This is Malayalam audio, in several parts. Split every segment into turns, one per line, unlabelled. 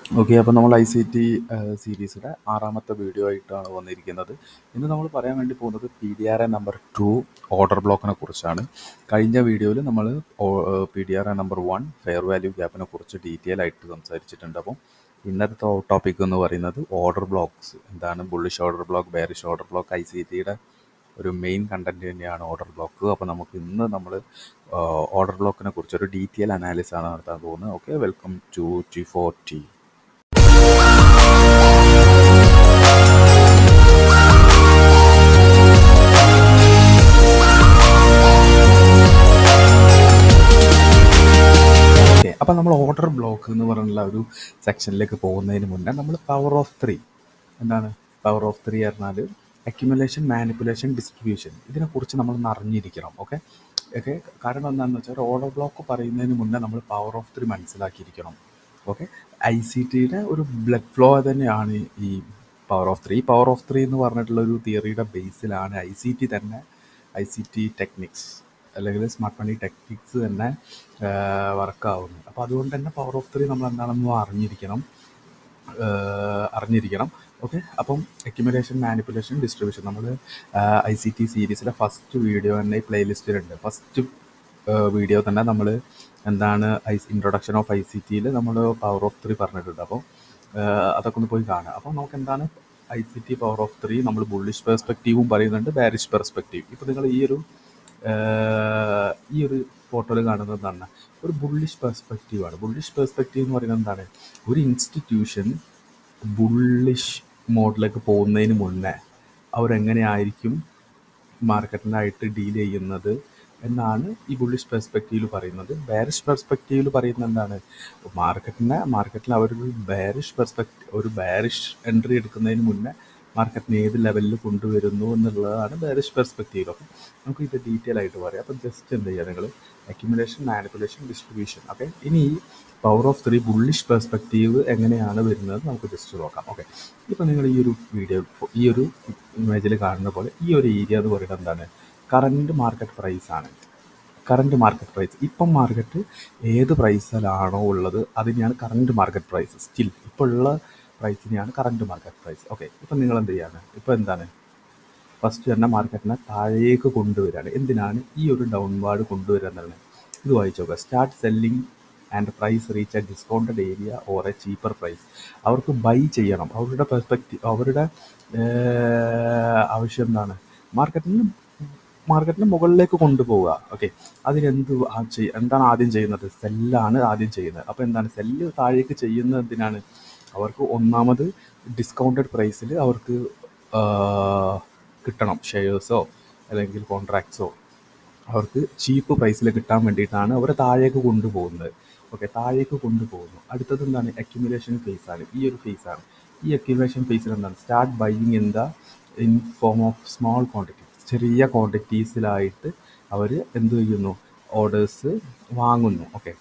ഓക്കെ, അപ്പോൾ നമ്മൾ ഐ സി ടി സീരീസിൻ്റെ ആറാമത്തെ വീഡിയോ ആയിട്ടാണ് വന്നിരിക്കുന്നത്. ഇന്ന് നമ്മൾ പറയാൻ വേണ്ടി പോകുന്നത് PDRA നമ്പർ 2 ഓർഡർ ബ്ലോക്കിനെ കുറിച്ചാണ്. കഴിഞ്ഞ വീഡിയോയിൽ നമ്മൾ PDRA നമ്പർ 1 ഫെയർ വാല്യൂ ഗ്യാപ്പിനെ കുറിച്ച് ഡീറ്റെയിൽ ആയിട്ട് സംസാരിച്ചിട്ടുണ്ട്. അപ്പം ഇന്നത്തെ ടോപ്പിക് എന്ന് പറയുന്നത് ഓർഡർ ബ്ലോക്ക്സ് എന്താണ്, bullish order block, bearish order block. I C ടിയുടെ ഒരു മെയിൻ കണ്ടന്റ് തന്നെയാണ് ഓർഡർ ബ്ലോക്ക്. അപ്പോൾ നമുക്ക് ഇന്ന് നമ്മൾ ഓർഡർ ബ്ലോക്കിനെ കുറിച്ചൊരു ഡീറ്റെയിൽ അനാലിസിസ് ആണ് നടത്താൻ പോകുന്നത്. Okay, welcome to T4T. അപ്പം നമ്മൾ ഓർഡർ ബ്ലോക്ക് എന്ന് പറഞ്ഞുള്ള ഒരു സെക്ഷനിലേക്ക് പോകുന്നതിന് മുന്നേ നമ്മൾ പവർ ഓഫ് 3 എന്താണ്, പവർ ഓഫ് 3 പറഞ്ഞാൽ അക്യുമുലേഷൻ, മാനിപ്പുലേഷൻ, ഡിസ്ട്രിബ്യൂഷൻ, ഇതിനെക്കുറിച്ച് നമ്മളൊന്ന് അറിഞ്ഞിരിക്കണം. ഓക്കെ ഓക്കെ കാരണം എന്താണെന്ന് വെച്ചാൽ ഓർഡർ ബ്ലോക്ക് പറയുന്നതിന് മുന്നേ നമ്മൾ പവർ ഓഫ് 3 മനസ്സിലാക്കിയിരിക്കണം. ഓക്കെ, ഐ സി ടിയുടെ ഒരു ബ്ലഡ് ഫ്ലോ തന്നെയാണ് ഈ പവർ ഓഫ് 3. ഈ പവർ ഓഫ് 3 എന്ന് പറഞ്ഞിട്ടുള്ള ഒരു തിയറിയുടെ ബേസിലാണ് ഐ സി ടി തന്നെ, ഐ സി ടി ടെക്നിക്സ് അല്ലെങ്കിൽ സ്മാർട്ട് മണി ടെക്നിക്സ് തന്നെ വർക്കാവുന്നത്. അപ്പോൾ അതുകൊണ്ട് തന്നെ പവർ ഓഫ് 3 നമ്മൾ എന്താണെന്ന് അറിഞ്ഞിരിക്കണം. ഓക്കെ, അപ്പം അക്യുമുലേഷൻ, മാനിപ്പുലേഷൻ, ഡിസ്ട്രിബ്യൂഷൻ നമ്മൾ ഐ സി ടി സീരീസിലെ ഫസ്റ്റ് വീഡിയോ തന്നെ ഈ പ്ലേലിസ്റ്റിലുണ്ട്. ഫസ്റ്റ് വീഡിയോ തന്നെ നമ്മൾ എന്താണ് ഇൻട്രൊഡക്ഷൻ ഓഫ് ഐ സി ടിയിൽ നമ്മൾ പവർ ഓഫ് 3 പറഞ്ഞിട്ടുണ്ട്. അപ്പോൾ അതൊക്കെ ഒന്ന് പോയി കാണുക. അപ്പോൾ നമുക്ക് എന്താണ് I C T power of 3, നമ്മൾ ബുള്ളിഷ് പെർസ്പെക്റ്റീവും പറയുന്നുണ്ട്, ബാരിഷ് പെർസ്പെക്റ്റീവ്. ഇപ്പോൾ നിങ്ങൾ ഈ ഒരു ഫോട്ടോയിൽ കാണുന്നത് എന്താണ്, ഒരു ബുള്ളിഷ് പെർസ്പെക്റ്റീവാണ്. ബുള്ളിഷ് പെർസ്പെക്റ്റീവ് എന്ന് പറയുന്നത് എന്താണ്, ഒരു ഇൻസ്റ്റിറ്റ്യൂഷൻ ബുള്ളിഷ് മോഡിലേക്ക് പോകുന്നതിന് മുന്നേ അവരെങ്ങനെയായിരിക്കും മാർക്കറ്റിനായിട്ട് ഡീൽ ചെയ്യുന്നത് എന്നാണ് ഈ ബുള്ളിഷ് പെർസ്പെക്റ്റീവിൽ പറയുന്നത്. ബാരിഷ് പെർസ്പെക്റ്റീവിൽ പറയുന്നത് എന്താണ്, മാർക്കറ്റിൽ അവരൊരു ഒരു ബാരിഷ് എൻട്രി എടുക്കുന്നതിന് മുന്നേ മാർക്കറ്റിനെ ഏത് ലെവലിൽ കൊണ്ടുവരുന്നു എന്നുള്ളതാണ് ബാരിഷ് പെർസ്പെക്റ്റീവ്. അപ്പം നമുക്ക് ഇത് ഡീറ്റെയിൽ ആയിട്ട് പറയാം. അപ്പം ജസ്റ്റ് എന്ത് ചെയ്യുക, നിങ്ങൾ അക്യുമുലേഷൻ, മാനിപ്പുലേഷൻ, ഡിസ്ട്രിബ്യൂഷൻ. ഓക്കെ, ഇനി ഈ പവർ ഓഫ് 3 ബുള്ളിഷ് പെർസ്പെക്റ്റീവ് എങ്ങനെയാണ് വരുന്നത് നമുക്ക് ജസ്റ്റ് നോക്കാം. ഓക്കെ, ഇപ്പോൾ നിങ്ങൾ ഈ ഒരു വീഡിയോ, ഈ ഒരു ഇമേജിൽ കാണുന്ന പോലെ ഈ ഒരു ഏരിയ എന്ന് പറയുന്നത് എന്താണ്, കറൻറ്റ് മാർക്കറ്റ് പ്രൈസ് ആണ്. കറൻറ്റ് മാർക്കറ്റ് പ്രൈസ്, ഇപ്പം മാർക്കറ്റ് ഏത് പ്രൈസിലാണോ ഉള്ളത് അതിനെയാണ് കറൻറ്റ് മാർക്കറ്റ് പ്രൈസ്. സ്റ്റിൽ ഇപ്പോൾ ഉള്ള പ്രൈസിനെയാണ് കറൻറ്റ് മാർക്കറ്റ് പ്രൈസ്. ഓക്കെ, ഇപ്പം നിങ്ങൾ എന്ത് ചെയ്യാണ്, ഇപ്പോൾ എന്താണ് ഫസ്റ്റ് തന്നെ മാർക്കറ്റിനെ താഴേക്ക് കൊണ്ടുവരികയാണ്. എന്തിനാണ് ഈ ഒരു ഡൗൺവാർഡ് കൊണ്ടുവരിക എന്നാണ്. ഇത് വായിച്ചു നോക്കുക. Start selling and price reach a discounted area or a cheaper price. അവർക്ക് ബൈ ചെയ്യണം. അവരുടെ പെർസ്പെക്റ്റീവ്, അവരുടെ ആവശ്യം എന്താണ്, മാർക്കറ്റിന് മുകളിലേക്ക് കൊണ്ടുപോവുക. ഓക്കെ, എന്താണ് ആദ്യം ചെയ്യുന്നത്, സെല്ലാണ് ആദ്യം ചെയ്യുന്നത്. അപ്പോൾ എന്താണ് സെല്ല് താഴേക്ക് ചെയ്യുന്നത് എന്തിനാണ്, അവർക്ക് ഒന്നാമത് ഡിസ്കൗണ്ടഡ് പ്രൈസിൽ അവർക്ക് കിട്ടണം, ഷെയർസോ അല്ലെങ്കിൽ കോൺട്രാക്ട്സോ അവർക്ക് ചീപ്പ് പ്രൈസിൽ കിട്ടാൻ വേണ്ടിയിട്ടാണ് അവർ താഴേക്ക് കൊണ്ടുപോകുന്നത്. ഓക്കെ, താഴേക്ക് കൊണ്ടുപോകുന്നു. അടുത്തത് എന്താണ്, അക്യുമുലേഷൻ ഫേസാണ്. ഈ ഒരു ഫേസാണ്. ഈ അക്യുമുലേഷൻ ഫേസിൽ എന്താണ്, start buying in form of small quantities. ചെറിയ ക്വാണ്ടിറ്റീസിലായിട്ട് അവർ എന്ത് ചെയ്യുന്നു, ഓർഡേഴ്സ് വാങ്ങുന്നു. ഓക്കെ,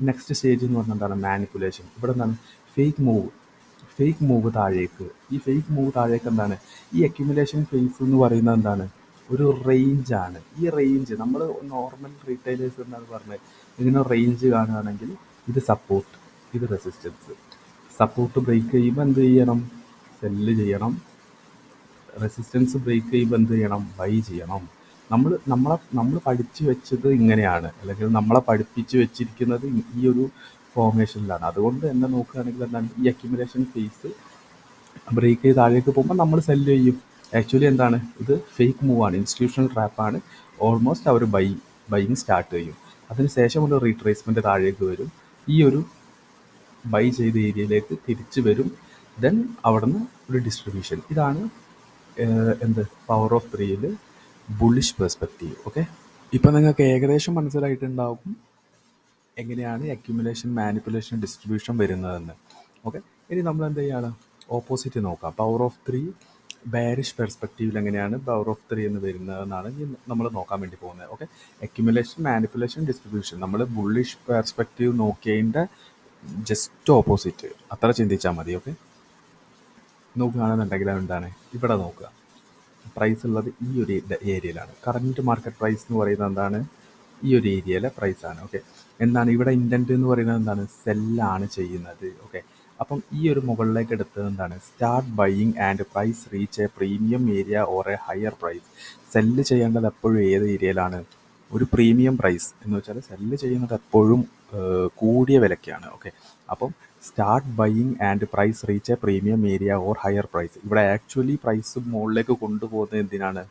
നെക്സ്റ്റ് സ്റ്റേജ് എന്ന് പറഞ്ഞാൽ എന്താണ്, മാനിപ്പുലേഷൻ. ഇവിടെ എന്താണ്, ഫേക്ക് മൂവ് താഴേക്ക്. ഈ ഫേക്ക് മൂവ് താഴേക്ക് എന്താണ്, ഈ അക്യുമുലേഷൻ ഫേസ് എന്ന് പറയുന്നത് എന്താണ്, ഒരു റേഞ്ചാണ്. ഈ റേഞ്ച് നമ്മൾ നോർമൽ റീറ്റെയിലേഴ്സ് എന്നാണ് പറഞ്ഞത്, ഇങ്ങനെ റേഞ്ച് കാണുകയാണെങ്കിൽ ഇത് സപ്പോർട്ട്, ഇത് റെസിസ്റ്റൻസ്. സപ്പോർട്ട് ബ്രേക്ക് ചെയ്യുമ്പോൾ എന്ത് ചെയ്യണം, സെല്ല് ചെയ്യണം. റെസിസ്റ്റൻസ് ബ്രേക്ക് ചെയ്യുമ്പോൾ എന്ത് ചെയ്യണം, ബൈ ചെയ്യണം. നമ്മൾ പഠിച്ചു വെച്ചത് ഇങ്ങനെയാണ്, അല്ലെങ്കിൽ നമ്മളെ പഠിപ്പിച്ച് വെച്ചിരിക്കുന്നത് ഈ ഒരു ഫോർമേഷനിലാണ്. അതുകൊണ്ട് തന്നെ നോക്കുകയാണെങ്കിൽ എന്താണ്, ഈ അക്യുമുലേഷൻ ഫേസ് ബ്രേക്ക് ചെയ്ത് താഴേക്ക് പോകുമ്പോൾ നമ്മൾ സെല്ല് ചെയ്യും. ആക്ച്വലി എന്താണ്, ഇത് ഫേക്ക് മൂവാണ്, ഇൻസ്റ്റിറ്റ്യൂഷണൽ ട്രാപ്പാണ്. ഓൾമോസ്റ്റ് അവർ ബൈയിങ് സ്റ്റാർട്ട് ചെയ്യും. അതിനുശേഷം ഒരു റീട്രേസ്മെൻറ്റ് താഴേക്ക് വരും, ഈ ഒരു ബൈ ചെയ്ത ഏരിയയിലേക്ക് തിരിച്ചു വരും. ദെൻ അവിടെ നിന്ന് ഒരു ഡിസ്ട്രിബ്യൂഷൻ. ഇതാണ് എന്ത്, പവർ ഓഫ് 3യിൽ ബുള്ളിഷ് പെർസ്പെക്റ്റീവ്. ഓക്കെ, ഇപ്പം നിങ്ങൾക്ക് ഏകദേശം മനസ്സിലായിട്ടുണ്ടാകും എങ്ങനെയാണ് അക്യുമുലേഷൻ, മാനിപ്പുലേഷൻ, ഡിസ്ട്രിബ്യൂഷൻ വരുന്നതെന്ന്. ഓക്കെ, ഇനി നമ്മൾ എന്ത് ചെയ്യാണ്, ഓപ്പോസിറ്റ് നോക്കാം. പവർ ഓഫ് 3 ബാരിഷ് പെർസ്പെക്റ്റീവിൽ എങ്ങനെയാണ് പവർ ഓഫ് 3 എന്ന് വരുന്നതെന്നാണ് നമ്മൾ നോക്കാൻ വേണ്ടി പോകുന്നത്. Okay, accumulation, manipulation, distribution. നമ്മൾ ബുള്ളിഷ് പെർസ്പെക്റ്റീവ് നോക്കിയതിൻ്റെ ജസ്റ്റ് ഓപ്പോസിറ്റ്, അത്ര ചിന്തിച്ചാൽ മതി. ഓക്കെ, നോക്കുകയാണെന്നുണ്ടെങ്കിൽ എന്താണ്, ഇവിടെ നോക്കുക, പ്രൈസ് ഉള്ളത് ഈ ഒരു ഏരിയയിലാണ്. കറൻറ്റ് മാർക്കറ്റ് പ്രൈസ് എന്ന് പറയുന്നത് എന്താണ്, ഈ ഒരു ഏരിയയിലെ പ്രൈസാണ്. ഓക്കെ, എന്താണ് ഇവിടെ ഇൻറ്റൻറ്റ് എന്ന് പറയുന്നത് എന്താണ്, സെല്ലാണ് ചെയ്യുന്നത്. ഓക്കെ, അപ്പം ഈ ഒരു മുകളിലേക്ക് എടുത്തത് എന്താണ്? Start buying and price reach a premium area or a higher price. Sell ചെയ്യേണ്ടത് എപ്പോഴും ഏത് ഏരിയയിലാണ്? ഒരു പ്രീമിയം പ്രൈസ് എന്ന് വെച്ചാൽ സെല്ല് ചെയ്യുന്നത് എപ്പോഴും കൂടിയ വിലയ്ക്കാണ്. ഓക്കെ, അപ്പം start buying and price reach a premium area or higher price. ഇവിടെ ആക്ച്വലി പ്രൈസ് മുകളിലേക്ക് കൊണ്ടുപോകുന്നത് എന്തിനാണ്?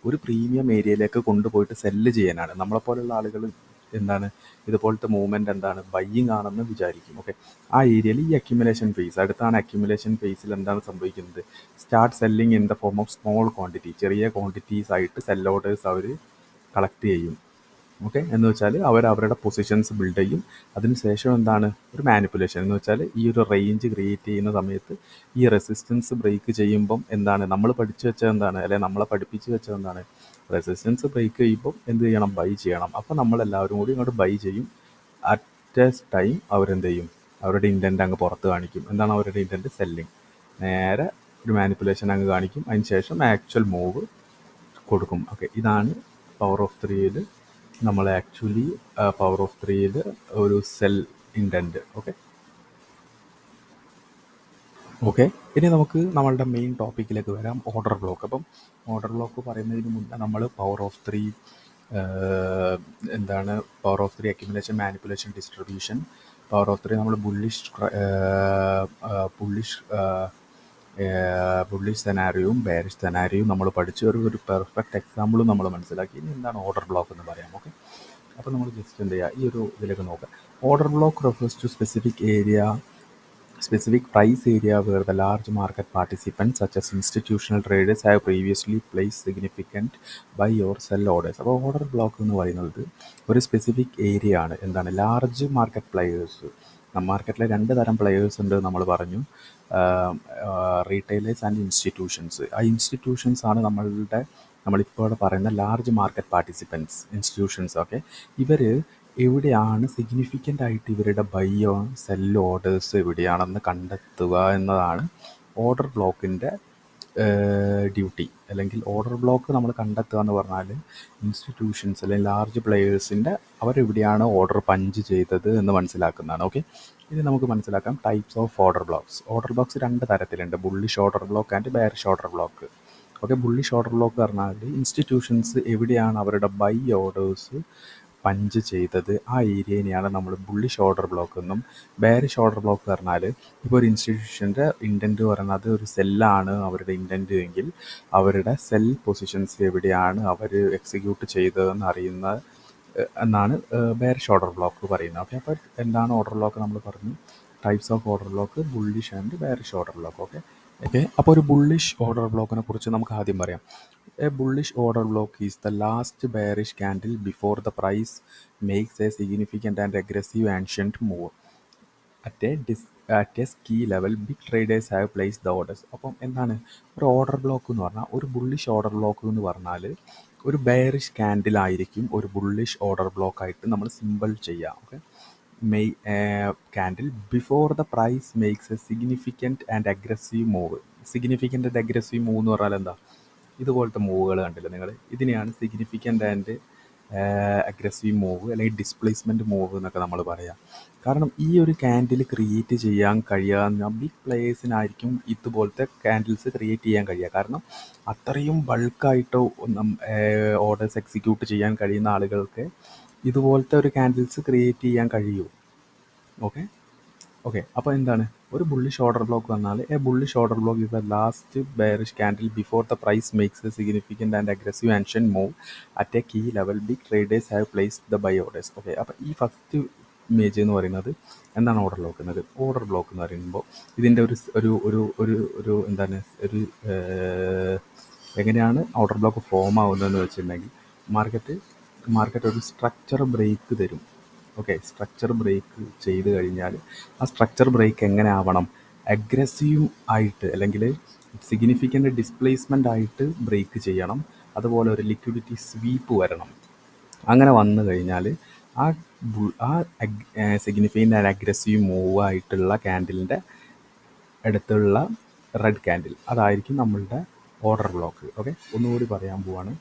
ഒരു പ്രീമിയം ഏരിയയിലേക്ക് കൊണ്ടുപോയിട്ട് സെല്ല് ചെയ്യാനാണ്. നമ്മളെപ്പോലുള്ള ആളുകൾ എന്താണ്, ഇതുപോലത്തെ മൂവ്മെൻറ്റ് എന്താണ്, ബയ്യിങ് ആണെന്ന് വിചാരിക്കും. ഓക്കെ, ആ ഏരിയയിൽ ഈ അക്യുമുലേഷൻ ഫേസ്, അടുത്താണ് അക്യുമുലേഷൻ ഫേസിൽ എന്താണ് സംഭവിക്കുന്നത്? Start selling in the form of small quantity, ചെറിയ ക്വാണ്ടിറ്റീസ് ആയിട്ട് സെൽ ഓർഡേഴ്സ് അവർ കളക്ട് ചെയ്യും. ഓക്കെ, എന്ന് വെച്ചാൽ അവർ അവരുടെ പൊസിഷൻസ് ബിൽഡ് ചെയ്യും. അതിന് ശേഷം എന്താണ്? ഒരു മാനിപ്പുലേഷൻ എന്ന് വെച്ചാൽ ഈ ഒരു റേഞ്ച് ക്രിയേറ്റ് ചെയ്യുന്ന സമയത്ത് ഈ റെസിസ്റ്റൻസ് ബ്രേക്ക് ചെയ്യുമ്പം എന്താണ് നമ്മൾ പഠിച്ചു വെച്ചത് എന്താണ്, അല്ലെങ്കിൽ നമ്മളെ പഠിപ്പിച്ച് വെച്ചത് എന്താണ്? റെസിസ്റ്റൻസ് ബ്രേക്ക് ചെയ്യുമ്പം എന്ത് ചെയ്യണം? ബൈ ചെയ്യണം. അപ്പോൾ നമ്മളെല്ലാവരും കൂടി ഇങ്ങോട്ട് ബൈ ചെയ്യും. അറ്റ് എ ടൈം അവരെന്ത് ചെയ്യും? അവരുടെ ഇൻറ്റൻറ്റ് അങ്ങ് പുറത്ത് കാണിക്കും. എന്താണ് അവരുടെ ഇൻറ്റൻറ്റ്? സെല്ലിങ്. നേരെ ഒരു മാനിപ്പുലേഷൻ അങ്ങ് കാണിക്കും. അതിന് ശേഷം ആക്ച്വൽ മൂവ് കൊടുക്കും. ഓക്കെ, ഇതാണ് പവർ ഓഫ് ത്രീയിൽ നമ്മൾ ആക്ച്വലി പവർ ഓഫ് ത്രീയിൽ ഒരു സെൽ ഇൻറ്റൻറ്റ്. ഓക്കെ ഓക്കെ ഇനി നമുക്ക് നമ്മളുടെ മെയിൻ ടോപ്പിക്കിലേക്ക് വരാം, ഓർഡർ ബ്ലോക്ക്. അപ്പം ഓർഡർ ബ്ലോക്ക് പറയുന്നതിന് മുന്നേ നമ്മൾ പവർ ഓഫ് ത്രീ എന്താണ്, power of three accumulation, manipulation, distribution, power of three നമ്മൾ ബുള്ളിഷ് സെനാരിയും ബെയറിഷ് സെനാരിയും നമ്മൾ പഠിച്ചു. ഒരു പെർഫെക്റ്റ് എക്സാമ്പിളും നമ്മൾ മനസ്സിലാക്കി. ഇനി എന്താണ് ഓർഡർ ബ്ലോക്ക് എന്ന് പറയാം. ഓക്കെ, അപ്പോൾ നമ്മൾ ജസ്റ്റ് എന്ത് ചെയ്യുക, ഈ ഒരു ഇതിലേക്ക് നോക്കാം. Order block refers to specific price area where the large market participants such as institutional traders have previously placed significant buy or sell orders. അപ്പോൾ ഓർഡർ ബ്ലോക്ക് എന്ന് പറയുന്നത് ഒരു സ്പെസിഫിക് ഏരിയ ആണ്. എന്താണ്? Large market players. മാർക്കറ്റിലെ 2 തരം പ്ലെയേഴ്സ് ഉണ്ട് നമ്മൾ പറഞ്ഞു, റീറ്റെയിലേഴ്സ് ആൻഡ് ഇൻസ്റ്റിറ്റ്യൂഷൻസ്. ആ ഇൻസ്റ്റിറ്റ്യൂഷൻസ് ആണ് നമ്മളിപ്പോൾ പറയുന്ന large market participants, institutions. Okay, ഇവർ എവിടെയാണ് സിഗ്നിഫിക്കൻ്റ് ആയിട്ട് ഇവരുടെ ബൈ ഓൺ സെൽ ഓർഡേഴ്സ് എവിടെയാണെന്ന് കണ്ടെത്തുക എന്നതാണ് ഓർഡർ ബ്ലോക്കിൻ്റെ ഡ്യൂട്ടി. അല്ലെങ്കിൽ ഓർഡർ ബ്ലോക്ക് നമ്മൾ കണ്ടെത്തുക എന്ന് പറഞ്ഞാൽ ഇൻസ്റ്റിറ്റ്യൂഷൻസ് അല്ലെങ്കിൽ ലാർജ് പ്ലെയേഴ്സിൻ്റെ അവരെവിടെയാണ് ഓർഡർ പഞ്ച് ചെയ്തത് എന്ന് മനസ്സിലാക്കുന്നതാണ്. ഓക്കെ, ഇത് നമുക്ക് മനസ്സിലാക്കാം. Types of order blocks. Order blocks 2 തരത്തിലുണ്ട്, bullish order block and bearish order block. Okay, bullish order block പറഞ്ഞാൽ ഇൻസ്റ്റിറ്റ്യൂഷൻസ് എവിടെയാണ് അവരുടെ ബൈ ഓർഡേഴ്സ് പഞ്ച് ചെയ്തത് ആ ഏരിയനെയാണ് നമ്മൾ ബുള്ളിഷ് ഓർഡർ ബ്ലോക്ക് എന്നും. ബെയറിഷ് ഓർഡർ ബ്ലോക്ക് പറഞ്ഞാൽ ഇപ്പോൾ ഒരു ഇൻസ്റ്റിറ്റ്യൂഷൻ്റെ ഇൻറ്റൻറ്റ് പറയുന്നത് ഒരു സെല്ലാണ് അവരുടെ ഇൻറ്റൻറ്റ് എങ്കിൽ അവരുടെ സെൽ പൊസിഷൻസ് എവിടെയാണ് അവർ എക്സിക്യൂട്ട് ചെയ്തതെന്ന് അറിയുന്ന എന്നാണ് ബെയറിഷ് ഓർഡർ ബ്ലോക്ക് പറയുന്നത്. ഓക്കെ, അപ്പോൾ എന്താണ് ഓർഡർ ബ്ലോക്ക് നമ്മൾ പറഞ്ഞു? Types of order block, bullish and bearish order block. Okay okay അപ്പോൾ ഒരു ബുള്ളിഷ് ഓർഡർ ബ്ലോക്കിനെ കുറിച്ച് നമുക്ക് ആദ്യം പറയാം. A bullish order block is the last bearish candle before the price makes a significant and aggressive ancient move. At a key level, big traders have placed the orders. അപ്പം എന്താണ് ഒരു ഓർഡർ ബ്ലോക്ക് എന്ന് പറഞ്ഞാൽ? ഒരു ബുള്ളിഷ് ഓർഡർ ബ്ലോക്ക് എന്ന് പറഞ്ഞാൽ ഒരു ബെയറിഷ് ക്യാൻഡിലായിരിക്കും ഒരു ബുള്ളിഷ് ഓർഡർ ബ്ലോക്ക് ആയിട്ട് നമ്മൾ സിമ്പിൾ ചെയ്യുക. Okay, candle before the price makes a significant and aggressive move. Significant and aggressive move എന്ന് പറഞ്ഞാൽ എന്താ? ഇതുപോലത്തെ മൂവുകൾ കണ്ടില്ല നിങ്ങൾ? ഇതിനെയാണ് സിഗ്നിഫിക്കൻ്റ് ആൻഡ് അഗ്രസീവ് മൂവ് അല്ലെങ്കിൽ ഡിസ്പ്ലേസ്മെൻറ്റ് മൂവ് എന്നൊക്കെ നമ്മൾ പറയാം. കാരണം ഈ ഒരു ക്യാൻഡിൽ ക്രിയേറ്റ് ചെയ്യാൻ കഴിയാവുന്ന ബിഗ് പ്ലേയേഴ്സിനായിരിക്കും ഇതുപോലത്തെ ക്യാൻഡിൽസ് ക്രിയേറ്റ് ചെയ്യാൻ കഴിയുക. കാരണം അത്രയും ബൾക്കായിട്ട് ഓർഡേഴ്സ് എക്സിക്യൂട്ട് ചെയ്യാൻ കഴിയുന്ന ആളുകൾക്ക് ഇതുപോലത്തെ ഒരു ക്യാൻഡിൽസ് ക്രിയേറ്റ് ചെയ്യാൻ കഴിയൂ. ഓക്കെ അപ്പോൾ എന്താണ് ഒരു ബുള്ളിഷ് ഓർഡർ ബ്ലോക്ക് വന്നാൽ? A bullish order block is the last bearish candle before the price makes a significant and aggressive ancient move at a key level big traders have placed the buy orders. Okay, അപ്പോൾ ഈ ഫസ്റ്റ് ഇമേജ് എന്ന് പറയുന്നത് എന്താണ് ഓർഡർ ബ്ലോക്ക് എന്നത്? ഓർഡർ ബ്ലോക്ക് എന്ന് പറയുമ്പോൾ ഇതിൻ്റെ ഒരു എന്താണ് ഒരു എങ്ങനെയാണ് ഓർഡർ ബ്ലോക്ക് ഫോം ആവുന്നതെന്ന് വെച്ചിട്ടുണ്ടെങ്കിൽ മാർക്കറ്റ് ഒരു സ്ട്രക്ചർ ബ്രേക്ക് തരും. ഓക്കെ, സ്ട്രക്ചർ ബ്രേക്ക് ചെയ്ത് കഴിഞ്ഞാൽ ആ സ്ട്രക്ചർ ബ്രേക്ക് എങ്ങനെ ആവണം? അഗ്രസീവ് ആയിട്ട് അല്ലെങ്കിൽ സിഗ്നിഫിക്കൻ്റ് ഡിസ്പ്ലേസ്മെൻ്റ് ആയിട്ട് ബ്രേക്ക് ചെയ്യണം. അതുപോലെ ഒരു ലിക്വിഡിറ്റി സ്വീപ്പ് വരണം. അങ്ങനെ വന്നു കഴിഞ്ഞാൽ ആ സിഗ്നിഫിക്കൻ്റ് ആൻഡ് അഗ്രസീവ് മൂവ് ആയിട്ടുള്ള ക്യാൻഡിലിൻ്റെ അടുത്തുള്ള റെഡ് ക്യാൻഡിൽ അതായിരിക്കും നമ്മളുടെ ഓർഡർ ബ്ലോക്ക്. ഓക്കെ, ഒന്നുകൂടി പറയാൻ പോവാണ്.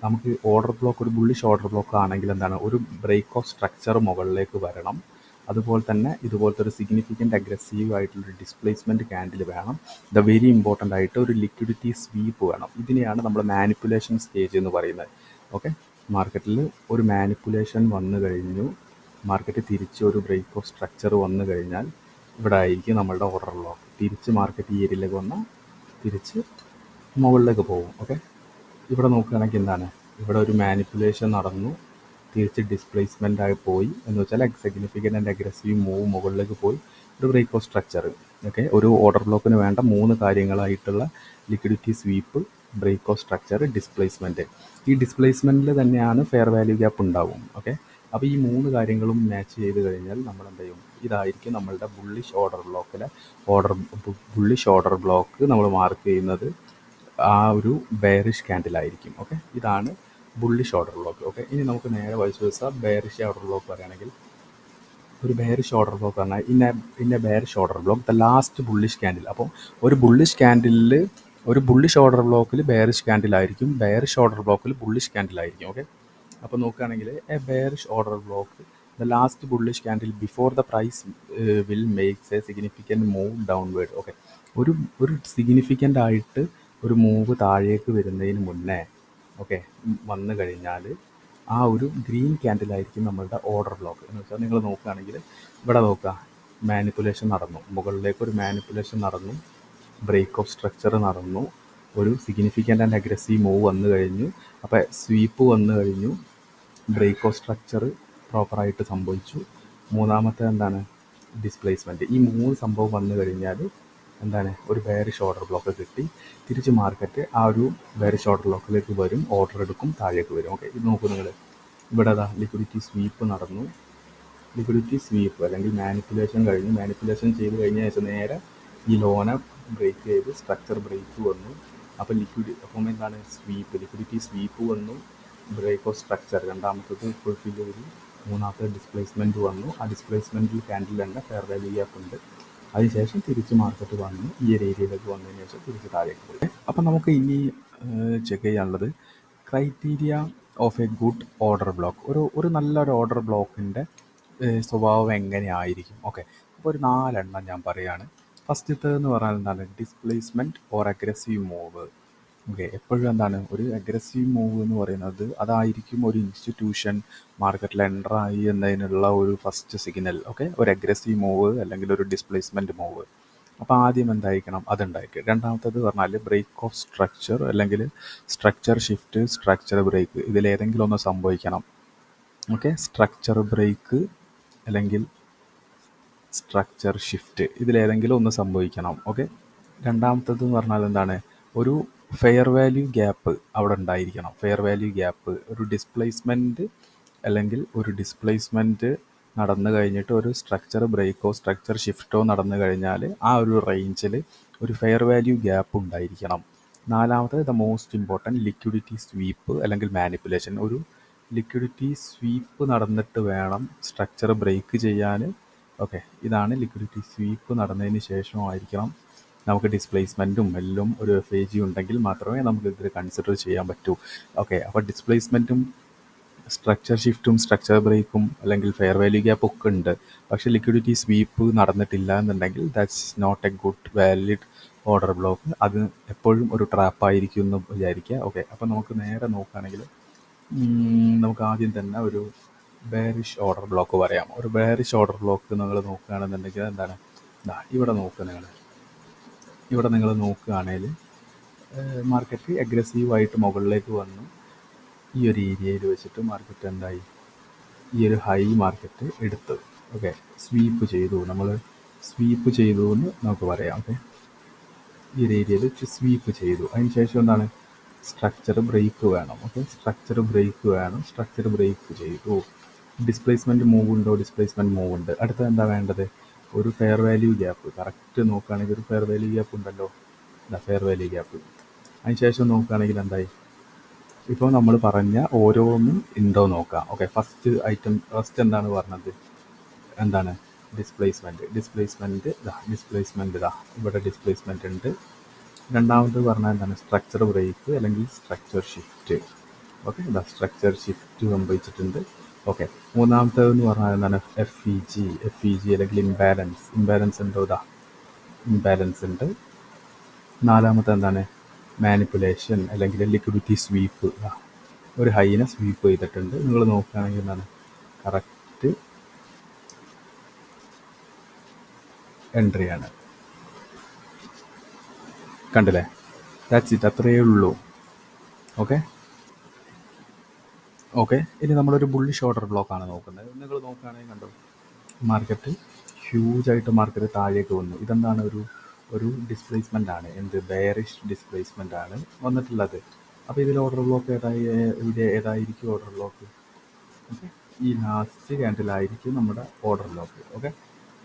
നമുക്ക് ഓർഡർ ബ്ലോക്ക് ഒരു ബുള്ളിഷ് ഓർഡർ ബ്ലോക്ക് ആണെങ്കിൽ എന്താണ്? ഒരു ബ്രേക്ക് ഓഫ് സ്ട്രക്ചർ മുകളിലേക്ക് വരണം. അതുപോലെ തന്നെ ഇതുപോലത്തെ ഒരു സിഗ്നിഫിക്കൻ്റ് അഗ്രസീവ് ആയിട്ടുള്ളൊരു ഡിസ്പ്ലേസ്മെൻറ്റ് ക്യാൻഡിൽ വേണം. വെരി ഇമ്പോർട്ടൻ്റ് ആയിട്ട് ഒരു ലിക്വിഡിറ്റി സ്വീപ്പ് വേണം. ഇതിനെയാണ് നമ്മൾ മാനിപ്പുലേഷൻ സ്റ്റേജ് എന്ന് പറയുന്നത്. ഓക്കെ, മാർക്കറ്റിൽ ഒരു മാനിപ്പുലേഷൻ വന്നു കഴിഞ്ഞു, മാർക്കറ്റ് തിരിച്ച് ഒരു ബ്രേക്ക് ഓഫ് സ്ട്രക്ചർ വന്നു കഴിഞ്ഞാൽ ഇവിടെ ആയിരിക്കും നമ്മളുടെ ഓർഡർ ബ്ലോക്ക്. തിരിച്ച് മാർക്കറ്റ് ഈ ഏരിയയിലേക്ക് വന്നാൽ തിരിച്ച് മുകളിലേക്ക് പോകും. ഓക്കെ, ഇവിടെ നോക്കുകയാണെങ്കിൽ എന്താണ്, ഇവിടെ ഒരു മാനിപ്പുലേഷൻ നടന്നു, തിരിച്ച് ഡിസ്പ്ലേസ്മെൻ്റ് ആയി പോയി എന്ന് വെച്ചാൽ സിഗ്നിഫിക്കൻ്റ് ആൻഡ് അഗ്രസീവ് മൂവ് മുകളിലേക്ക് പോയി ഒരു ബ്രേക്ക് ഓഫ് സ്ട്രക്ചർ. ഓക്കെ, ഒരു ഓർഡർ ബ്ലോക്കിന് വേണ്ട 3 കാര്യങ്ങളായിട്ടുള്ള liquidity sweep, break of structure, displacement. ഈ ഡിസ്പ്ലേസ്മെൻറ്റിൽ തന്നെയാണ് ഫെയർ വാല്യൂ ഗ്യാപ്പ് ഉണ്ടാവും. ഓക്കെ, അപ്പോൾ ഈ 3 കാര്യങ്ങളും മാച്ച് ചെയ്ത് കഴിഞ്ഞാൽ നമ്മൾ എന്ത് ചെയ്യും, ഇതായിരിക്കും നമ്മളുടെ ബുള്ളിഷ് ഓർഡർ ബ്ലോക്കിലെ ബുള്ളിഷ് ഓർഡർ ബ്ലോക്ക് നമ്മൾ മാർക്ക് ചെയ്യുന്നത് ആ ഒരു ബെയറിഷ് ക്യാൻഡിലായിരിക്കും. ഓക്കെ, ഇതാണ് ബുള്ളിഷ് ഓർഡർ ബ്ലോക്ക്. ഓക്കെ, ഇനി നമുക്ക് നേരെ vice versa bearish order block പറയുകയാണെങ്കിൽ, ഒരു ബെയറിഷ് ഓർഡർ ബ്ലോക്ക് പറഞ്ഞാൽ ഇന്ന bearish order block the last bullish candle. അപ്പോൾ ഒരു ബുള്ളിഷ് ക്യാൻഡിലിൽ, ഒരു ബുള്ളിഷ് ഓർഡർ ബ്ലോക്കിൽ ബെയറിഷ് ക്യാൻഡിലായിരിക്കും, ബെയറിഷ് ഓർഡർ ബ്ലോക്കിൽ ബുള്ളിഷ് ക്യാൻഡിലായിരിക്കും. ഓക്കെ, അപ്പോൾ നോക്കുകയാണെങ്കിൽ a bearish order block the last bullish candle before the price will makes a significant move downward. Okay, ഒരു സിഗ്നിഫിക്കൻ്റ് ആയിട്ട് ഒരു മൂവ് താഴേക്ക് വരുന്നതിന് മുന്നേ ഓക്കെ വന്നു കഴിഞ്ഞാൽ ആ ഒരു ഗ്രീൻ ക്യാൻഡിലായിരിക്കും നമ്മളുടെ ഓർഡർ ബ്ലോക്ക്. എന്ന് വെച്ചാൽ നിങ്ങൾ നോക്കുകയാണെങ്കിൽ ഇവിടെ നോക്കുക, മാനിപ്പുലേഷൻ നടന്നു, മുകളിലേക്ക് ഒരു മാനിപ്പുലേഷൻ നടന്നു, ബ്രേക്ക് ഓഫ് സ്ട്രക്ചർ നടന്നു, ഒരു സിഗ്നിഫിക്കൻ്റ് ആൻഡ് അഗ്രസീവ് മൂവ് വന്നു കഴിഞ്ഞു, അപ്പോൾ സ്വീപ്പ് വന്നു കഴിഞ്ഞു, ബ്രേക്ക് ഓഫ് സ്ട്രക്ചർ പ്രോപ്പറായിട്ട് സംഭവിച്ചു, മൂന്നാമത്തെ എന്താണ് ഡിസ്പ്ലേസ്മെൻറ്റ്. ഈ 3 സംഭവം വന്നു കഴിഞ്ഞാൽ എന്താണ്, ഒരു ബെയറിഷ് ഓർഡർ ബ്ലോക്ക് കിട്ടി, തിരിച്ച് മാർക്കറ്റ് ആ ഒരു ബെയറിഷ് ഓർഡർ ബ്ലോക്കിലേക്ക് വരും, ഓർഡർ എടുക്കും, താഴേക്ക് വരും. ഓക്കെ, ഇത് നോക്കൂ നിങ്ങൾ, ഇവിടെ അതാ ലിക്വിഡിറ്റി സ്വീപ്പ് നടന്നു, ലിക്വിഡിറ്റി സ്വീപ്പ് അല്ലെങ്കിൽ മാനിപ്പുലേഷൻ കഴിഞ്ഞു, മാനിപ്പുലേഷൻ ചെയ്ത് കഴിഞ്ഞ ശേഷം നേരെ ഈ ലോനെ ബ്രേക്ക് ചെയ്ത് സ്ട്രക്ചർ ബ്രേക്ക് വന്നു. അപ്പം എന്താണ് സ്വീപ്പ്, ലിക്വിഡിറ്റി സ്വീപ്പ് വന്നു, ബ്രേക്ക് ഓഫ് സ്ട്രക്ചർ രണ്ടാമത്തത് ഫുൾഫിൽ ചെയ്തു, മൂന്നാമത്തെ ഡിസ്പ്ലേസ്മെൻറ്റ് വന്നു. ആ ഡിസ്പ്ലേസ്മെൻറ്റിൽ ക്യാൻഡിൽ തന്നെ ഫെയർ വാല്യൂ ഗ്യാപ്പ് ഉണ്ട്. അതിനുശേഷം തിരിച്ച് മാർക്കറ്റ് വന്നു ഈ ഒരു ഏരിയയിലേക്ക് വന്നതിന് ശേഷം തിരിച്ച് താഴേക്ക് പോയി. അപ്പം നമുക്ക് ഇനി ചെക്ക് ചെയ്യാനുള്ളത് criteria of A good order block. ഒരു നല്ലൊരു ഓർഡർ ബ്ലോക്കിൻ്റെ സ്വഭാവം എങ്ങനെയായിരിക്കും. ഓക്കെ, അപ്പോൾ ഒരു 4 എണ്ണം ഞാൻ പറയുകയാണ്. ഫസ്റ്റത്തേന്ന് പറഞ്ഞാൽ എന്താണ്, displacement or aggressive move. Okay, എപ്പോഴും എന്താണ്, ഒരു അഗ്രസീവ് മൂവ് എന്ന് പറയുന്നത് അതായിരിക്കും ഒരു ഇൻസ്റ്റിറ്റ്യൂഷൻ മാർക്കറ്റിൽ എൻ്റർ ആയി എന്നതിനുള്ള ഒരു ഫസ്റ്റ് സിഗ്നൽ. ഓക്കെ, ഒരു അഗ്രസീവ് മൂവ് അല്ലെങ്കിൽ ഒരു ഡിസ്പ്ലേസ്മെൻറ്റ് മൂവ്. അപ്പോൾ ആദ്യം എന്തായിരിക്കണം, അതുണ്ടായിരിക്കും. രണ്ടാമത്തേത് പറഞ്ഞാൽ ബ്രേക്ക് ഓഫ് സ്ട്രക്ചർ അല്ലെങ്കിൽ സ്ട്രക്ചർ ഷിഫ്റ്റ്, സ്ട്രക്ചർ ബ്രേക്ക്, ഇതിലേതെങ്കിലും ഒന്ന് സംഭവിക്കണം. ഓക്കെ, സ്ട്രക്ചർ ബ്രേക്ക് അല്ലെങ്കിൽ സ്ട്രക്ചർ ഷിഫ്റ്റ്, ഇതിലേതെങ്കിലും ഒന്ന് സംഭവിക്കണം. ഓക്കെ, രണ്ടാമത്തേത് എന്ന് പറഞ്ഞാൽ എന്താണ്, ഒരു ഫെയർ വാല്യൂ ഗ്യാപ്പ് അവിടെ ഉണ്ടായിരിക്കണം. ഫെയർ വാല്യൂ ഗ്യാപ്പ്, ഒരു ഡിസ്പ്ലേസ്മെൻറ്റ് അല്ലെങ്കിൽ ഒരു ഡിസ്പ്ലേസ്മെൻറ്റ് നടന്നു കഴിഞ്ഞിട്ട് ഒരു സ്ട്രക്ചർ ബ്രേക്കോ സ്ട്രക്ചർ ഷിഫ്റ്റോ നടന്നു കഴിഞ്ഞാൽ ആ ഒരു റേഞ്ചിൽ ഒരു ഫെയർ വാല്യൂ ഗ്യാപ്പ് ഉണ്ടായിരിക്കണം. നാലാമത്തെ the most important liquidity sweep അല്ലെങ്കിൽ മാനിപ്പുലേഷൻ. ഒരു ലിക്വിഡിറ്റി സ്വീപ്പ് നടന്നിട്ട് വേണം സ്ട്രക്ചർ ബ്രേക്ക് ചെയ്യാൻ. ഓക്കെ, ഇതാണ് ലിക്വിഡിറ്റി സ്വീപ്പ് നടന്നതിന് ശേഷമായിരിക്കണം നമുക്ക് ഡിസ്പ്ലേസ്മെൻറ്റും എല്ലാം ഒരു FAG ഉണ്ടെങ്കിൽ മാത്രമേ നമുക്ക് ഇതിൽ കൺസിഡർ ചെയ്യാൻ പറ്റൂ. ഓക്കെ, അപ്പോൾ ഡിസ്പ്ലേസ്മെൻറ്റും സ്ട്രക്ചർ ഷിഫ്റ്റും സ്ട്രക്ചർ ബ്രേക്കും അല്ലെങ്കിൽ ഫെയർ വാല്യൂ ഗ്യാപ്പ് ഒക്കെ ഉണ്ട്. പക്ഷേ ലിക്വിഡിറ്റി സ്വീപ്പ് നടന്നിട്ടില്ല എന്നുണ്ടെങ്കിൽ that's not a good valid order block. അത് എപ്പോഴും ഒരു ട്രാപ്പായിരിക്കും എന്ന് വിചാരിക്കുക. ഓക്കെ, അപ്പോൾ നമുക്ക് നേരെ നോക്കുകയാണെങ്കിൽ നമുക്ക് ആദ്യം തന്നെ ഒരു ബെയറിഷ് ഓർഡർ ബ്ലോക്ക് പറയാം. ഒരു ബെയറിഷ് ഓർഡർ ബ്ലോക്ക് നിങ്ങൾ നോക്കുകയാണെന്നുണ്ടെങ്കിൽ എന്താണ്, ഇവിടെ നോക്കുക ഇവിടെ നിങ്ങൾ നോക്കുകയാണെങ്കിൽ മാർക്കറ്റ് അഗ്രസീവായിട്ട് മുകളിലേക്ക് വന്നു. ഈ ഒരു ഏരിയയിൽ വെച്ചിട്ട് മാർക്കറ്റ് എന്തായി, ഈ ഒരു ഹൈ മാർക്കറ്റ് എടുത്തു. ഓക്കെ, സ്വീപ്പ് ചെയ്തു, നമ്മൾ സ്വീപ്പ് ചെയ്തു എന്ന് നമുക്ക് പറയാം. ഓക്കെ, ഈ ഒരു ഏരിയയിൽ സ്വീപ്പ് ചെയ്തു. അതിന് ശേഷം എന്താണ്, സ്ട്രക്ചർ ബ്രേക്ക് വേണം. ഓക്കെ, സ്ട്രക്ചർ ബ്രേക്ക് വേണം, സ്ട്രക്ചർ ബ്രേക്ക് ചെയ്തു. ഡിസ്പ്ലേസ്മെൻറ്റ് മൂവ് ഉണ്ടോ, ഡിസ്പ്ലേസ്മെൻറ്റ് മൂവ് ഉണ്ട്. അടുത്തത് എന്താ വേണ്ടത്, ഒരു ഫെയർ വാല്യൂ ഗ്യാപ്പ്. കറക്റ്റ് നോക്കുകയാണെങ്കിൽ ഒരു ഫെയർ വാല്യൂ ഗ്യാപ്പ് ഉണ്ടല്ലോ, ഫെയർ വാല്യൂ ഗ്യാപ്പ്. അതിന് ശേഷം നോക്കുകയാണെങ്കിൽ എന്തായി, ഇപ്പോൾ നമ്മൾ പറഞ്ഞ ഓരോന്നും ഉണ്ടോ നോക്കാം. ഓക്കെ, ഫസ്റ്റ് എന്താണ് പറഞ്ഞത്, എന്താണ് ഡിസ്പ്ലേസ്മെൻറ്റ് ഇവിടെ ഡിസ്പ്ലേസ്മെൻറ്റ് ഉണ്ട്. രണ്ടാമത് പറഞ്ഞാൽ എന്താണ്, സ്ട്രക്ചർ ബ്രേക്ക് അല്ലെങ്കിൽ structure shift. Okay, structure shift സംഭവിച്ചിട്ടുണ്ട്. ഓക്കെ. മൂന്നാമത്തേതെന്ന് പറഞ്ഞാൽ എന്താണ്? എഫ് ഇ ജി അല്ലെങ്കിൽ ഇംബാലൻസ് ഉണ്ടോ? ഇതാ ഇംബാലൻസ് ഉണ്ട്. നാലാമത്തെ എന്താണ്? മാനിപ്പുലേഷൻ അല്ലെങ്കിൽ ലിക്വിഡിറ്റി സ്വീപ്പ്. ഒരു ഹൈനെ സ്വീപ്പ് ചെയ്തിട്ടുണ്ട്. നിങ്ങൾ നോക്കുകയാണെങ്കിൽ എന്താണ്? കറക്റ്റ് എൻട്രിയാണ്. കണ്ടില്ലേ? That's it. അത്രയേ ഉള്ളൂ. Okay okay. ഇനി നമ്മളൊരു ബുള്ളിഷ് ഓർഡർ ബ്ലോക്കാണ് നോക്കുന്നത്. നിങ്ങൾ നോക്കുകയാണെങ്കിൽ കണ്ടോ, മാർക്കറ്റ് ഹ്യൂജായിട്ട് മാർക്കറ്റ് താഴേക്ക് വന്നു. ഇതെന്താണ്? ഒരു ഡിസ്പ്ലേസ്മെൻ്റ് ആണ്. എന്ത്? ബെയറിഷ് ഡിസ്പ്ലേസ്മെൻ്റ് ആണ് വന്നിട്ടുള്ളത്. അപ്പോൾ ഇതിൽ ഓർഡർ ബ്ലോക്ക് ഏതായിരിക്കും ഓർഡർ ബ്ലോക്ക്? ഓക്കെ, ഈ ലാസ്റ്റ് ക്യാൻഡിലായിരിക്കും നമ്മുടെ ഓർഡർ ബ്ലോക്ക്. ഓക്കെ,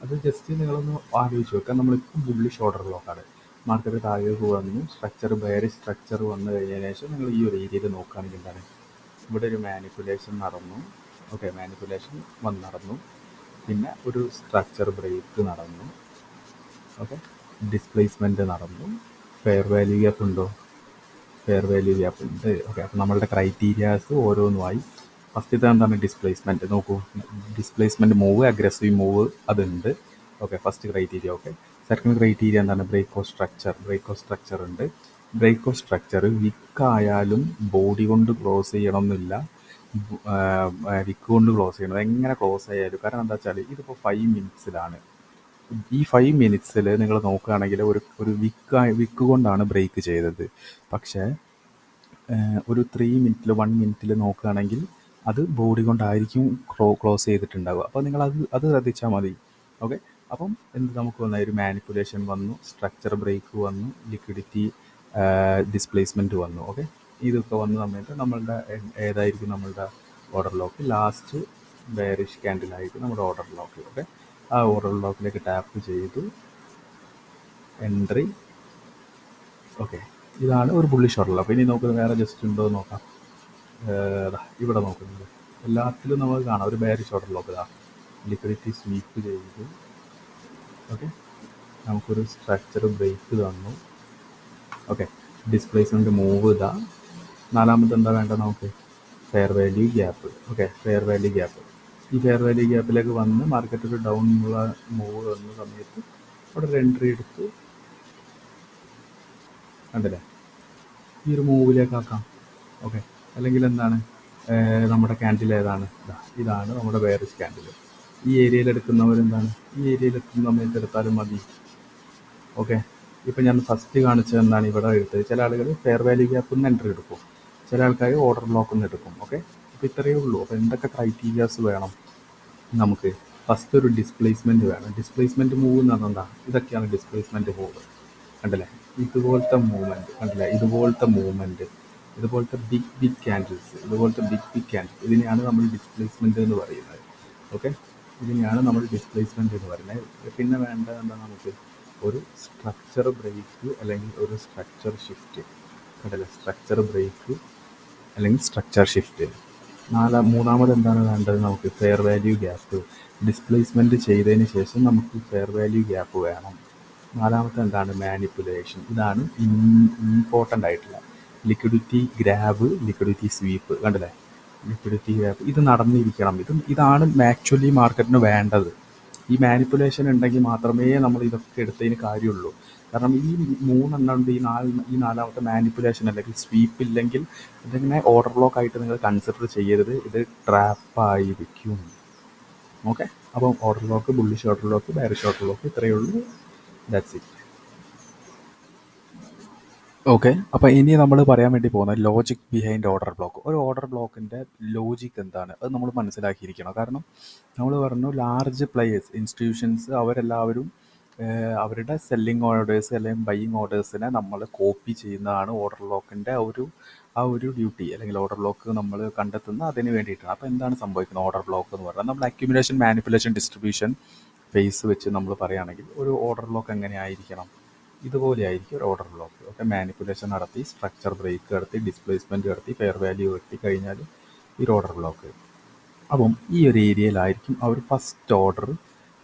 അത് ജസ്റ്റ് നിങ്ങളൊന്ന് ആലോചിച്ച് വെക്കാം. നമ്മളിപ്പോൾ ബുള്ളിഷ് ഓർഡർ ബ്ലോക്കാണ്. മാർക്കറ്റ് താഴേക്ക് വന്നു, ബെയറിഷ് സ്ട്രക്ചർ വന്നു കഴിഞ്ഞതിന് ശേഷം നിങ്ങൾ ഈ ഒരു ഏരിയയിൽ നോക്കുകയാണെങ്കിൽ എന്താണ്? ഇവിടെ ഒരു മാനിപ്പുലേഷൻ നടന്നു. ഓക്കെ, മാനിപ്പുലേഷൻ നടന്നു. പിന്നെ ഒരു സ്ട്രക്ചർ ബ്രേക്ക് നടന്നു. ഓക്കെ, ഡിസ്പ്ലേസ്മെൻറ്റ് നടന്നു. ഫെയർ വാല്യൂ ഗ്യാപ്പ് ഉണ്ടോ? ഫെയർ വാല്യൂ ഗ്യാപ്പ് ഉണ്ട്. ഓക്കെ, അപ്പോൾ നമ്മളുടെ ക്രൈറ്റീരിയാസ് ഓരോന്നുമായി. ഫസ്റ്റത്തെ എന്താണ്? ഡിസ്പ്ലേസ്മെൻറ്റ്. നോക്കൂ, ഡിസ്പ്ലേസ്മെൻറ്റ് മൂവ്, അഗ്രസീവ് മൂവ് അതുണ്ട്. Okay, first criteria. Okay, second criteria എന്താണ്? ബ്രേക്ക് ഓഫ് സ്ട്രക്ചർ ഉണ്ട്. ബ്രേക്ക് ഓഫ് സ്ട്രക്ചർ വിക്കായാലും ബോഡി കൊണ്ട് ക്ലോസ് ചെയ്യണമെന്നില്ല, വിക്ക് കൊണ്ട് ക്ലോസ് ചെയ്യണം. എങ്ങനെ ക്ലോസ് ആയാലും. കാരണം എന്താ വെച്ചാൽ ഇതിപ്പോൾ 5 മിനിറ്റ്സിലാണ്. ഈ 5 മിനിറ്റ്സിൽ നിങ്ങൾ നോക്കുകയാണെങ്കിൽ ഒരു വിക്ക് കൊണ്ടാണ് ബ്രേക്ക് ചെയ്തത്. പക്ഷേ ഒരു 1 മിനിറ്റിൽ നോക്കുകയാണെങ്കിൽ അത് ബോഡി കൊണ്ടായിരിക്കും ക്ലോസ് ചെയ്തിട്ടുണ്ടാവുക. അപ്പോൾ നിങ്ങളത് ശ്രദ്ധിച്ചാൽ മതി. ഓക്കെ, അപ്പം നമുക്ക് വന്ന ഒരു മാനിപ്പുലേഷൻ വന്നു, സ്ട്രക്ചർ ബ്രേക്ക് വന്നു, ലിക്വിഡിറ്റി ഡിസ്പ്ലേസ്മെൻറ്റ് വന്നു. ഓക്കെ, ഇതൊക്കെ വന്ന സമയത്ത് ഏതായിരിക്കും നമ്മളുടെ ഓർഡർ ലോക്ക്? ലാസ്റ്റ് ബെയറിഷ് ക്യാൻഡിലായിരിക്കും നമ്മുടെ ഓർഡർ ലോക്ക്. ഓക്കെ, ആ ഓർഡർ ലോക്കിലേക്ക് ടാപ്പ് ചെയ്തു, എൻട്രി. ഓക്കെ, ഇതാണ് ഒരു ബുള്ളിഷ് ഓർഡർ ലോക്ക്. ഇനി നോക്കുന്നത് വേറെ ജസ്റ്റ് ഉണ്ടോ എന്ന് നോക്കാം. ഇവിടെ നോക്കുന്നത് എല്ലാത്തിലും നമുക്ക് കാണാം ഒരു bearish order lock. Liquidity sweep ചെയ്തു. ഓക്കെ, നമുക്കൊരു സ്ട്രക്ചർ ബ്രേക്ക് തന്നു. ഓക്കെ, ഡിസ്പ്ലേസ്മെൻറ്റ് മൂവ് ഇതാ. നാലാമത്തെ എന്താ വേണ്ടത് നമുക്ക്? Fair value gap. Okay, fair value gap. ഈ ഫെയർ വാല്യൂ ഗ്യാപ്പിലേക്ക് വന്ന് മാർക്കറ്റ് ഒരു ഡൗണിലുള്ള മൂവ് വന്ന സമയത്ത് അവിടെ ഒരു എൻട്രി എടുത്ത്, കണ്ടില്ലേ? ഈ ഒരു മൂവിലേക്കാക്കാം. ഓക്കെ, അല്ലെങ്കിൽ എന്താണ്? നമ്മുടെ ക്യാൻഡിൽ ഏതാണ്? ഇതാണ് നമ്മുടെ ബെയറിഷ് ക്യാൻഡിൽ. ഈ ഏരിയയിൽ എടുക്കുന്നവരെന്താണ്? ഈ ഏരിയയിൽ എത്തുന്ന സമയത്ത് എടുത്താലും മതി. ഓക്കെ, ഇപ്പം ഞാൻ ഫസ്റ്റ് കാണിച്ചത് എന്താണ്? ഇവിടെ എടുത്തത്. ചില ആളുകൾ ഫെയർ വാല്യൂ ഗ്യാപ്പിൽ നിന്ന് എൻട്രി എടുക്കും, ചില ആൾക്കാർ ഓർഡർ ബ്ലോക്കിൽ നിന്ന് എടുക്കും. ഓക്കെ, അപ്പോൾ ഇത്രയേ ഉള്ളൂ. അപ്പോൾ എന്തൊക്കെ ക്രൈറ്റീരിയാസ് വേണം നമുക്ക്? ഫസ്റ്റ് ഒരു ഡിസ്പ്ലേസ്മെൻറ്റ് വേണം. ഡിസ്പ്ലേസ്മെൻറ്റ് മൂവ് എന്ന് പറഞ്ഞാൽ എന്താ? ഇതൊക്കെയാണ് ഡിസ്പ്ലേസ്മെൻറ്റ് മൂവ്. കണ്ടില്ലേ? ഇതുപോലത്തെ മൂവ്മെൻറ്റ് കണ്ടില്ലേ? ഇതുപോലത്തെ മൂവ്മെൻറ്റ്, ഇതുപോലത്തെ ബിഗ് ക്യാൻഡിൽസ്, ഇതിനെയാണ് നമ്മൾ ഡിസ്പ്ലേസ്മെൻറ്റ് എന്ന് പറയുന്നത്. ഓക്കെ, ഇതിനെയാണ് നമ്മൾ ഡിസ്പ്ലേസ്മെൻറ്റ് എന്ന് പറയുന്നത്. പിന്നെ വേണ്ടത് എന്താ? നമുക്ക് ഒരു സ്ട്രക്ചർ ബ്രേക്ക് അല്ലെങ്കിൽ ഒരു സ്ട്രക്ചർ ഷിഫ്റ്റ്. കണ്ടില്ലേ? സ്ട്രക്ചർ ബ്രേക്ക് അല്ലെങ്കിൽ സ്ട്രക്ചർ ഷിഫ്റ്റ്. മൂന്നാമത് എന്താണ് വേണ്ടത്? നമുക്ക് ഫെയർ വാല്യൂ ഗ്യാപ്പ്. ഡിസ്പ്ലേസ്മെൻറ്റ് ചെയ്തതിന് ശേഷം നമുക്ക് ഫെയർ വാല്യൂ ഗ്യാപ്പ് വേണം. നാലാമത്തെ എന്താണ്? മാനിപ്പുലേഷൻ. ഇതാണ് ഇമ്പോർട്ടൻ്റ് ആയിട്ടുള്ള ലിക്വിഡിറ്റി ഗ്രാബ്, ലിക്വിഡിറ്റി സ്വീപ്പ്. കണ്ടില്ലേ? ലിക്വിഡിറ്റി ഗ്രാബ് ഇത് നടന്നിരിക്കണം. ഇതാണ് ആക്ച്വലി മാർക്കറ്റിന് വേണ്ടത്. ഈ മാനിപ്പുലേഷൻ ഉണ്ടെങ്കിൽ മാത്രമേ നമ്മൾ ഇതൊക്കെ എടുത്തതിന് കാര്യമുള്ളൂ. കാരണം ഈ 3 ഉണ്ട്. ഈ നാലാമത്തെ മാനിപ്പുലേഷൻ അല്ലെങ്കിൽ സ്വീപ്പ് ഇല്ലെങ്കിൽ ഇതിങ്ങനെ ഓർഡർ ബ്ലോക്ക് ആയിട്ട് നിങ്ങൾ കൺസിഡർ ചെയ്യരുത്. ഇത് ട്രാപ്പായിരിക്കും. ഓക്കെ, അപ്പം order block, bullish order block, bearish order block, ഇത്രയേ ഉള്ളൂ. That's it. ഓക്കെ, അപ്പോൾ ഇനി നമ്മൾ പറയാൻ വേണ്ടി പോകുന്നത് ലോജിക് ബിഹൈൻഡ് ഓർഡർ ബ്ലോക്ക്. ഒരു ഓർഡർ ബ്ലോക്കിൻ്റെ ലോജിക് എന്താണ് അത് നമ്മൾ മനസ്സിലാക്കിയിരിക്കണം. കാരണം നമ്മൾ പറഞ്ഞു ലാർജ് പ്ലേയേഴ്സ്, ഇൻസ്റ്റിറ്റ്യൂഷൻസ് അവരെല്ലാവരും അവരുടെ സെല്ലിങ് ഓർഡേഴ്സ് അല്ലെങ്കിൽ ബൈയിങ് ഓർഡേഴ്സിനെ നമ്മൾ കോപ്പി ചെയ്യുന്നതാണ് ഓർഡർ ബ്ലോക്കിൻ്റെ ആ ഒരു ഡ്യൂട്ടി, അല്ലെങ്കിൽ ഓർഡർ ബ്ലോക്ക് നമ്മൾ കണ്ടെത്തുന്ന അതിന് വേണ്ടിയിട്ടാണ്. അപ്പോൾ എന്താണ് സംഭവിക്കുന്നത്? ഓർഡർ ബ്ലോക്ക് എന്ന് പറഞ്ഞാൽ നമ്മൾ അക്യുമുലേഷൻ, മാനിപ്പുലേഷൻ, ഡിസ്ട്രിബ്യൂഷൻ ഫേസ് വെച്ച് നമ്മൾ പറയുകയാണെങ്കിൽ ഒരു ഓർഡർ ബ്ലോക്ക് എങ്ങനെയായിരിക്കണം? ഇതുപോലെ ആയിരിക്കും ഒരു ഓർഡർ ബ്ലോക്ക്. ഓക്കെ, മാനിപ്പുലേഷൻ നടത്തി, സ്ട്രക്ചർ ബ്രേക്ക് നടത്തി, ഡിസ്പ്ലേസ്മെൻറ്റ് നടത്തി, ഫെയർ വാല്യൂ എത്തി കഴിഞ്ഞാൽ ഈ ഓർഡർ ബ്ലോക്ക്. അപ്പം ഈ ഒരു ഏരിയയിലായിരിക്കും അവർ ഫസ്റ്റ് ഓർഡർ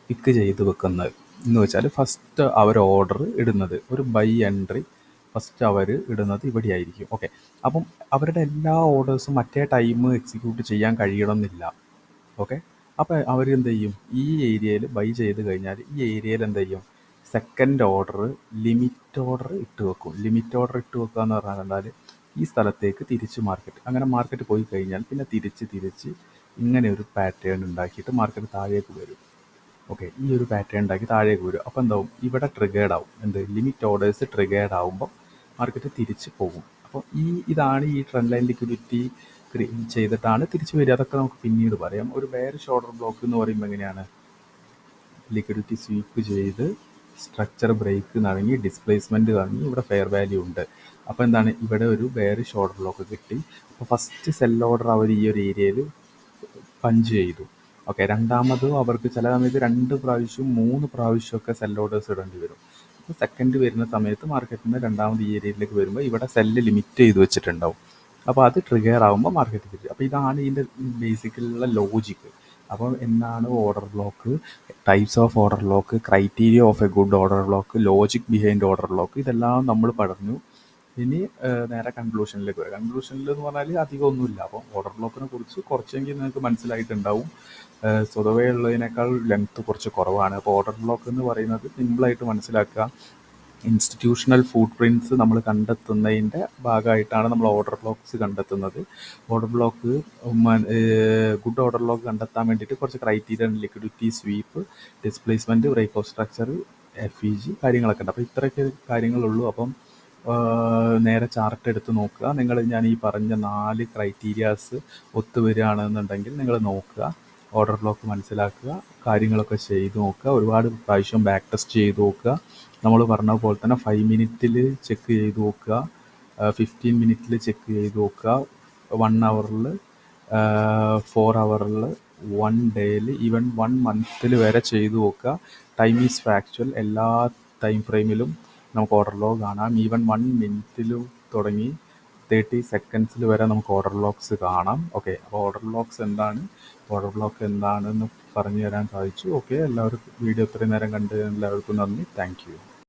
പിക്ക് ചെയ്ത് വെക്കുന്നത്. എന്ന് വെച്ചാൽ ഫസ്റ്റ് അവർ ഓർഡർ ഇടുന്നത് ഒരു ബൈ എൻട്രി ഫസ്റ്റ് അവർ ഇടുന്നത് ഇവിടെ ആയിരിക്കും. ഓക്കെ, അപ്പം അവരുടെ എല്ലാ ഓർഡേഴ്സും മറ്റേ ടൈം എക്സിക്യൂട്ട് ചെയ്യാൻ കഴിയണമെന്നില്ല. ഓക്കെ. അപ്പോൾ അവർ എന്ത് ചെയ്യും, ഈ ഏരിയയിൽ ബൈ ചെയ്ത് കഴിഞ്ഞാൽ ഈ ഏരിയയിൽ എന്ത് ചെയ്യും, സെക്കൻഡ് ഓർഡർ ലിമിറ്റ് ഓർഡർ ഇട്ട് വെക്കും. ലിമിറ്റ് ഓർഡർ ഇട്ട് വെക്കുക എന്ന് പറഞ്ഞാൽ എന്നാൽ ഈ സ്ഥലത്തേക്ക് തിരിച്ച് മാർക്കറ്റ്, അങ്ങനെ മാർക്കറ്റ് പോയി കഴിഞ്ഞാൽ പിന്നെ തിരിച്ച് ഇങ്ങനെ ഒരു പാറ്റേൺ ഉണ്ടാക്കിയിട്ട് മാർക്കറ്റ് താഴേക്ക് വരും. ഓക്കെ, ഈ ഒരു പാറ്റേൺ ഉണ്ടാക്കി താഴേക്ക് വരും. അപ്പോൾ എന്താവും, ഇവിടെ ട്രിഗേർഡ് ആവും. എന്ത്, ലിമിറ്റ് ഓർഡേഴ്സ് ട്രിഗേർഡ് ആവുമ്പോൾ മാർക്കറ്റ് തിരിച്ച് പോകും. അപ്പോൾ ഇതാണ് ഈ ട്രെൻഡ് ലൈൻ ലിക്വിഡിറ്റി ചെയ്തിട്ടാണ് തിരിച്ച് വരിക. അതൊക്കെ നമുക്ക് പിന്നീട് പറയാം. ഒരു ബെയറിഷ് ഓർഡർ ബ്ലോക്ക് എന്ന് പറയുമ്പോൾ എങ്ങനെയാണ്, ലിക്വിഡിറ്റി സ്വീപ്പ് ചെയ്ത് സ്ട്രക്ചർ ബ്രേക്ക് നടങ്ങി ഡിസ്പ്ലേസ്മെൻറ്റ് തുടങ്ങി ഇവിടെ ഫെയർ വാല്യൂ ഉണ്ട്. അപ്പോൾ എന്താണ്, ഇവിടെ ഒരു ബെയറിഷ് ഓർഡർ ബ്ലോക്ക് കിട്ടി. അപ്പോൾ ഫസ്റ്റ് സെൽ ഓർഡർ അവർ ഈ ഒരു ഏരിയയിൽ പഞ്ച് ചെയ്തു. ഓക്കെ, രണ്ടാമതും അവർക്ക് ചില സമയത്ത് 2 പ്രാവശ്യം 3 പ്രാവശ്യമൊക്കെ സെൽ ഓർഡേഴ്സ് ഇടേണ്ടി വരും. അപ്പോൾ സെക്കൻഡ് വരുന്ന സമയത്ത് മാർക്കറ്റിൽ നിന്ന് രണ്ടാമത് ഈ ഏരിയയിലേക്ക് വരുമ്പോൾ ഇവിടെ സെല്ല് ലിമിറ്റ് ചെയ്ത് വെച്ചിട്ടുണ്ടാവും. അപ്പോൾ അത് ട്രിഗർ ആകുമ്പോൾ മാർക്കറ്റ് തിരിച്ചു. അപ്പോൾ ഇതാണ് ഇതിൻ്റെ ബേസിക്കലുള്ള ലോജിക്ക്. അപ്പോൾ എന്താണ് order block, types of order block, criteria of A good order block, logic behind order block, ഇതെല്ലാം നമ്മൾ പറഞ്ഞു. ഇനി നേരെ കൺക്ലൂഷനിലേക്ക് വരാം. കൺക്ലൂഷനിൽ എന്ന് പറഞ്ഞാൽ അധികം ഒന്നുമില്ല. അപ്പോൾ ഓർഡർ ബ്ലോക്കിനെ കുറിച്ച് കുറച്ചെങ്കിലും നിങ്ങൾക്ക് മനസ്സിലായിട്ടുണ്ടാവും. സ്വതവേ ഉള്ളതിനേക്കാൾ ലെങ്ത്ത് കുറച്ച് കുറവാണ്. അപ്പോൾ ഓർഡർ ബ്ലോക്ക് എന്ന് പറയുന്നത് സിമ്പിളായിട്ട് മനസ്സിലാക്കുക, ഇൻസ്റ്റിറ്റ്യൂഷണൽ ഫുട് പ്രിൻറ്റ്സ് നമ്മൾ കണ്ടെത്തുന്നതിൻ്റെ ഭാഗമായിട്ടാണ് നമ്മൾ ഓർഡർ ബ്ലോക്ക്സ് കണ്ടെത്തുന്നത്. Order block good order block കണ്ടെത്താൻ വേണ്ടിയിട്ട് കുറച്ച് criteria, liquidity sweep, displacement, break of structure, FEG കാര്യങ്ങളൊക്കെ ഉണ്ട്. അപ്പോൾ ഇത്രയൊക്കെ കാര്യങ്ങളുള്ളൂ. അപ്പം നേരെ ചാർട്ട് എടുത്ത് നോക്കുക. ഞാൻ ഈ പറഞ്ഞ 4 ക്രൈറ്റീരിയാസ് ഒത്തുവരികയാണെന്നുണ്ടെങ്കിൽ നിങ്ങൾ നോക്കുക, ഓർഡർ ബ്ലോക്ക് മനസ്സിലാക്കുക, കാര്യങ്ങളൊക്കെ ചെയ്ത് നോക്കുക, ഒരുപാട് പ്രാവശ്യം ബാക്ക് ടെസ്റ്റ് ചെയ്ത് നോക്കുക. നമ്മൾ പറഞ്ഞ പോലെ തന്നെ 5 മിനിറ്റിൽ ചെക്ക് ചെയ്ത് നോക്കുക, 15 മിനിറ്റിൽ ചെക്ക് ചെയ്ത് നോക്കുക, 1 അവറിൽ, 4 അവറിൽ, 1 ഡേയിൽ, ഈവൻ 1 മന്തിൽ വരെ ചെയ്ത് നോക്കുക. Time is factual. എല്ലാ ടൈം ഫ്രെയിമിലും നമുക്ക് ഓർഡർ ബ്ലോക്ക് കാണാം. ഈവൻ 1 മിനിറ്റിലും തുടങ്ങി 30 സെക്കൻഡ്സിൽ വരെ നമുക്ക് ഓർഡർ ബ്ലോക്ക്സ് കാണാം. ഓക്കെ, അപ്പോൾ ഓർഡർ ബ്ലോക്ക് എന്താണെന്ന് പറഞ്ഞു തരാൻ സാധിച്ചു. ഓക്കെ, എല്ലാവർക്കും വീഡിയോ ഇത്രയും നേരം കണ്ടതിന് എല്ലാവർക്കും നന്ദി. Thank you.